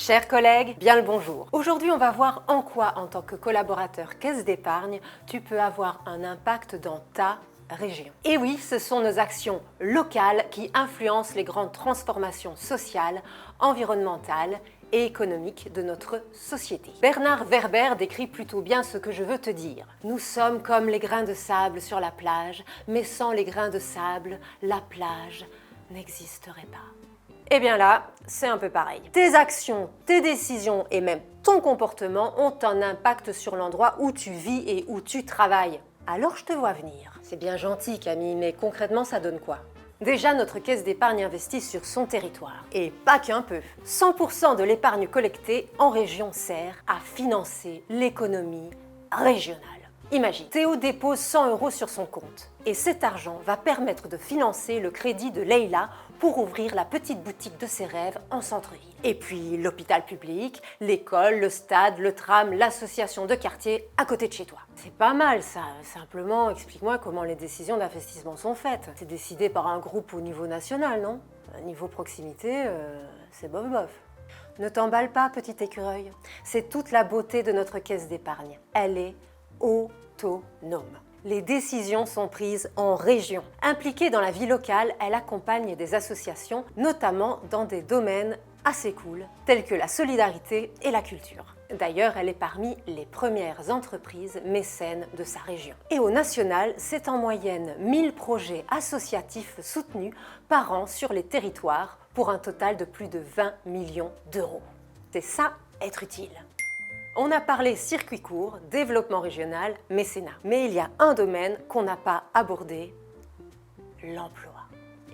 Chers collègues, bien le bonjour. Aujourd'hui, on va voir en quoi, en tant que collaborateur caisse d'épargne, tu peux avoir un impact dans ta région. Et oui, ce sont nos actions locales qui influencent les grandes transformations sociales, environnementales et économiques de notre société. Bernard Werber décrit plutôt bien ce que je veux te dire. Nous sommes comme les grains de sable sur la plage, mais sans les grains de sable, la plage n'existerait pas. Eh bien là, c'est un peu pareil. Tes actions, tes décisions et même ton comportement ont un impact sur l'endroit où tu vis et où tu travailles. Alors je te vois venir. C'est bien gentil Camille, mais concrètement ça donne quoi? Déjà, notre caisse d'épargne investit sur son territoire. Et pas qu'un peu. 100% de l'épargne collectée en région sert à financer l'économie régionale. Imagine, Théo dépose 100 € sur son compte. Et cet argent va permettre de financer le crédit de Leïla pour ouvrir la petite boutique de ses rêves en centre-ville. Et puis l'hôpital public, l'école, le stade, le tram, l'association de quartier à côté de chez toi. C'est pas mal ça, simplement explique-moi comment les décisions d'investissement sont faites. C'est décidé par un groupe au niveau national, non? Niveau proximité, c'est bof bof. Ne t'emballe pas, petit écureuil. C'est toute la beauté de notre caisse d'épargne. Elle est autonome. Les décisions sont prises en région. Impliquée dans la vie locale, elle accompagne des associations, notamment dans des domaines assez cool, tels que la solidarité et la culture. D'ailleurs, elle est parmi les premières entreprises mécènes de sa région. Et au national, c'est en moyenne 1000 projets associatifs soutenus par an sur les territoires pour un total de plus de 20 millions d'euros. C'est ça, être utile. On a parlé circuit court, développement régional, mécénat. Mais il y a un domaine qu'on n'a pas abordé, l'emploi.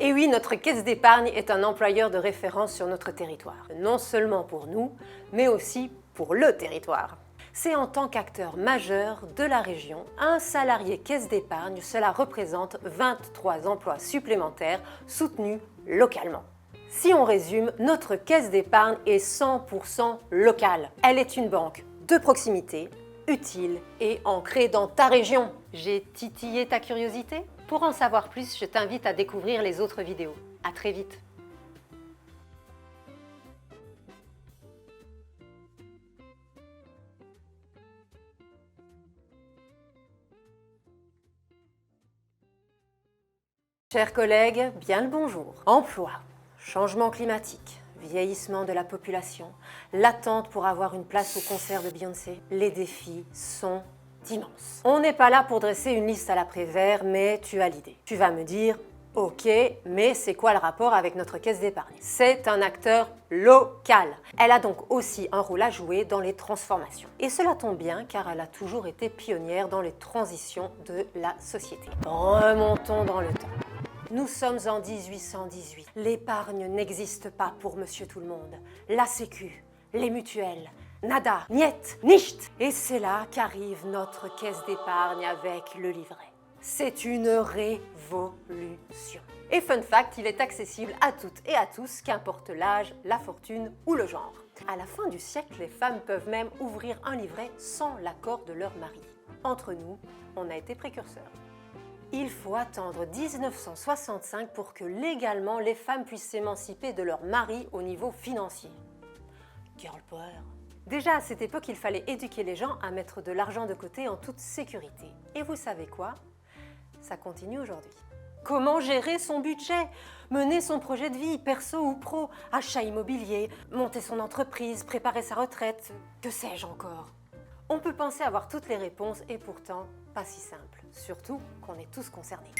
Et oui, notre caisse d'épargne est un employeur de référence sur notre territoire. Non seulement pour nous, mais aussi pour le territoire. C'est en tant qu'acteur majeur de la région, un salarié caisse d'épargne, cela représente 23 emplois supplémentaires soutenus localement. Si on résume, notre caisse d'épargne est 100% locale. Elle est une banque de proximité, utile et ancrée dans ta région. J'ai titillé ta curiosité? Pour en savoir plus, je t'invite à découvrir les autres vidéos. À très vite! Chers collègues, bien le bonjour. Emploi, changement climatique, vieillissement de la population, l'attente pour avoir une place au concert de Beyoncé, les défis sont immenses. On n'est pas là pour dresser une liste à la Prévert, mais tu as l'idée. Tu vas me dire, ok, mais c'est quoi le rapport avec notre caisse d'épargne? C'est un acteur local. Elle a donc aussi un rôle à jouer dans les transformations. Et cela tombe bien car elle a toujours été pionnière dans les transitions de la société. Remontons dans le temps. Nous sommes en 1818. L'épargne n'existe pas pour monsieur tout le monde. La sécu, les mutuelles, nada, niet, nicht. Et c'est là qu'arrive notre caisse d'épargne avec le livret. C'est une révolution. Et fun fact, il est accessible à toutes et à tous, qu'importe l'âge, la fortune ou le genre. À la fin du siècle, les femmes peuvent même ouvrir un livret sans l'accord de leur mari. Entre nous, on a été précurseurs. Il faut attendre 1965 pour que légalement les femmes puissent s'émanciper de leur mari au niveau financier. Girl power. Déjà à cette époque, il fallait éduquer les gens à mettre de l'argent de côté en toute sécurité. Et vous savez quoi? Ça continue aujourd'hui. Comment gérer son budget? Mener son projet de vie, perso ou pro, achat immobilier, monter son entreprise, préparer sa retraite, que sais-je encore? On peut penser avoir toutes les réponses et pourtant pas si simple, surtout qu'on est tous concernés.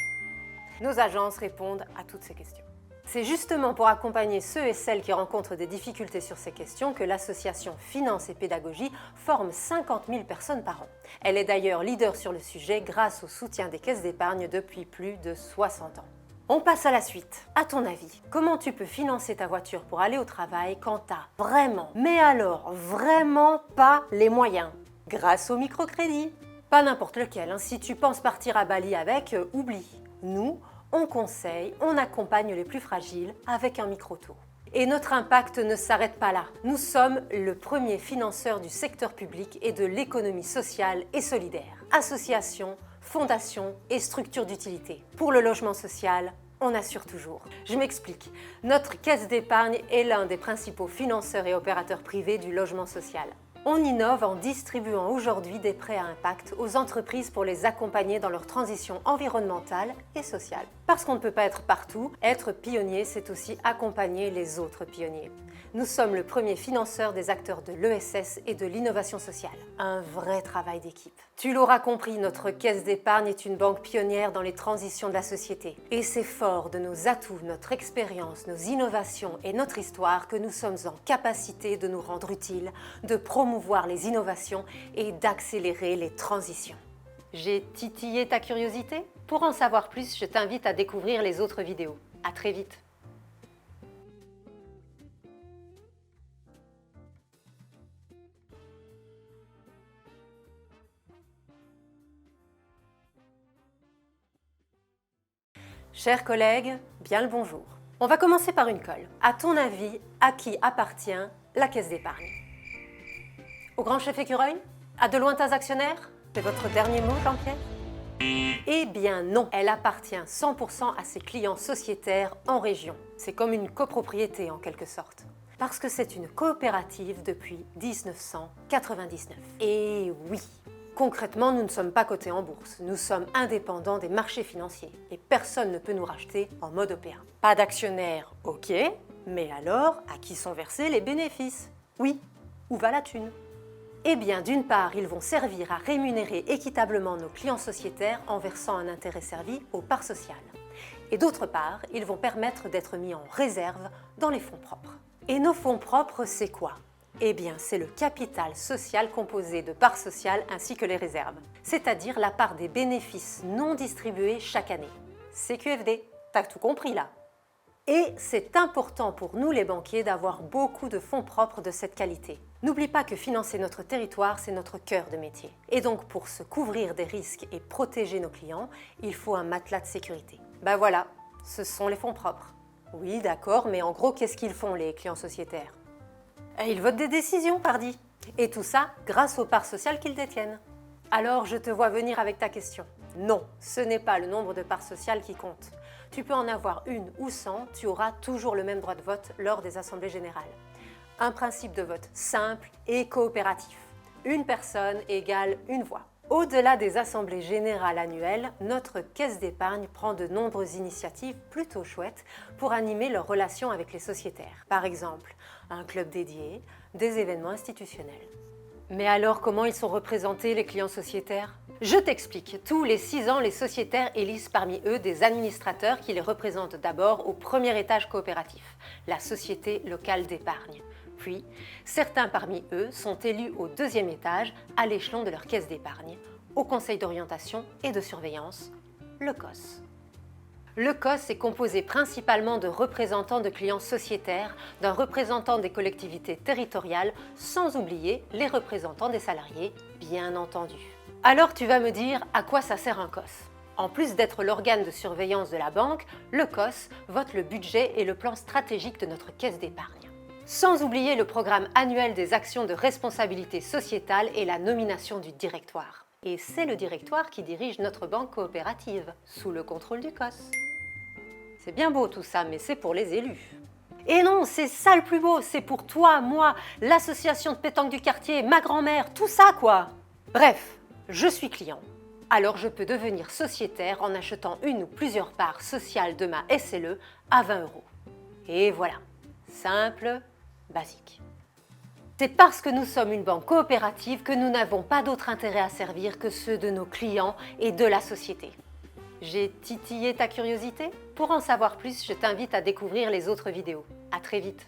Nos agences répondent à toutes ces questions. C'est justement pour accompagner ceux et celles qui rencontrent des difficultés sur ces questions que l'association Finance et Pédagogie forme 50 000 personnes par an. Elle est d'ailleurs leader sur le sujet grâce au soutien des caisses d'épargne depuis plus de 60 ans. On passe à la suite. À ton avis, comment tu peux financer ta voiture pour aller au travail quand t'as vraiment, mais alors vraiment pas les moyens? Grâce au microcrédit. Pas n'importe lequel, hein. Si tu penses partir à Bali avec, oublie. Nous, on conseille, on accompagne les plus fragiles avec un micro-taux. Et notre impact ne s'arrête pas là. Nous sommes le premier financeur du secteur public et de l'économie sociale et solidaire. Associations, fondations et structures d'utilité. Pour le logement social, on assure toujours. Je m'explique. Notre caisse d'épargne est l'un des principaux financeurs et opérateurs privés du logement social. On innove en distribuant aujourd'hui des prêts à impact aux entreprises pour les accompagner dans leur transition environnementale et sociale. Parce qu'on ne peut pas être partout, être pionnier, c'est aussi accompagner les autres pionniers. Nous sommes le premier financeur des acteurs de l'ESS et de l'innovation sociale. Un vrai travail d'équipe. Tu l'auras compris, notre caisse d'épargne est une banque pionnière dans les transitions de la société. Et c'est fort de nos atouts, notre expérience, nos innovations et notre histoire que nous sommes en capacité de nous rendre utiles, de promouvoir les innovations et d'accélérer les transitions. J'ai titillé ta curiosité? Pour en savoir plus, je t'invite à découvrir les autres vidéos. À très vite! Chers collègues, bien le bonjour. On va commencer par une colle. À ton avis, à qui appartient la caisse d'épargne? Au grand chef écureuil? À de lointains actionnaires? C'est votre dernier mot, Jean-Pierre? Eh bien non, elle appartient 100% à ses clients sociétaires en région. C'est comme une copropriété en quelque sorte. Parce que c'est une coopérative depuis 1999. Et oui! Concrètement, nous ne sommes pas cotés en bourse, nous sommes indépendants des marchés financiers et personne ne peut nous racheter en mode OPA. Pas d'actionnaires, ok, mais alors à qui sont versés les bénéfices? Oui, où va la thune? Eh bien, d'une part, ils vont servir à rémunérer équitablement nos clients sociétaires en versant un intérêt servi aux parts sociales. Et d'autre part, ils vont permettre d'être mis en réserve dans les fonds propres. Et nos fonds propres, c'est quoi? Eh bien, c'est le capital social composé de parts sociales ainsi que les réserves, c'est-à-dire la part des bénéfices non distribués chaque année. CQFD, t'as tout compris là. Et c'est important pour nous les banquiers d'avoir beaucoup de fonds propres de cette qualité. N'oublie pas que financer notre territoire, c'est notre cœur de métier. Et donc pour se couvrir des risques et protéger nos clients, il faut un matelas de sécurité. Ben voilà, ce sont les fonds propres. Oui, d'accord, mais en gros, qu'est-ce qu'ils font les clients sociétaires? Ils votent des décisions, pardi. Et tout ça grâce aux parts sociales qu'ils détiennent. Alors je te vois venir avec ta question. Non, ce n'est pas le nombre de parts sociales qui compte. Tu peux en avoir une ou 100, tu auras toujours le même droit de vote lors des assemblées générales. Un principe de vote simple et coopératif. Une personne égale une voix. Au-delà des assemblées générales annuelles, notre caisse d'épargne prend de nombreuses initiatives plutôt chouettes pour animer leurs relations avec les sociétaires. Par exemple, un club dédié, des événements institutionnels. Mais alors, comment ils sont représentés, les clients sociétaires? Je t'explique. Tous les 6 ans, les sociétaires élisent parmi eux des administrateurs qui les représentent d'abord au premier étage coopératif, la société locale d'épargne. Puis, certains parmi eux sont élus au 2e étage, à l'échelon de leur caisse d'épargne, au conseil d'orientation et de surveillance, le COS. Le COS est composé principalement de représentants de clients sociétaires, d'un représentant des collectivités territoriales, sans oublier les représentants des salariés, bien entendu. Alors tu vas me dire à quoi ça sert un COS? En plus d'être l'organe de surveillance de la banque, le COS vote le budget et le plan stratégique de notre caisse d'épargne. Sans oublier le programme annuel des actions de responsabilité sociétale et la nomination du directoire. Et c'est le directoire qui dirige notre banque coopérative, sous le contrôle du COS. C'est bien beau tout ça, mais c'est pour les élus. Et non, c'est ça le plus beau, c'est pour toi, moi, l'association de pétanque du quartier, ma grand-mère, tout ça quoi. Bref, je suis client. Alors je peux devenir sociétaire en achetant une ou plusieurs parts sociales de ma SLE à 20 €. Et voilà, simple, basique. C'est parce que nous sommes une banque coopérative que nous n'avons pas d'autre intérêt à servir que ceux de nos clients et de la société. J'ai titillé ta curiosité? Pour en savoir plus, je t'invite à découvrir les autres vidéos. À très vite!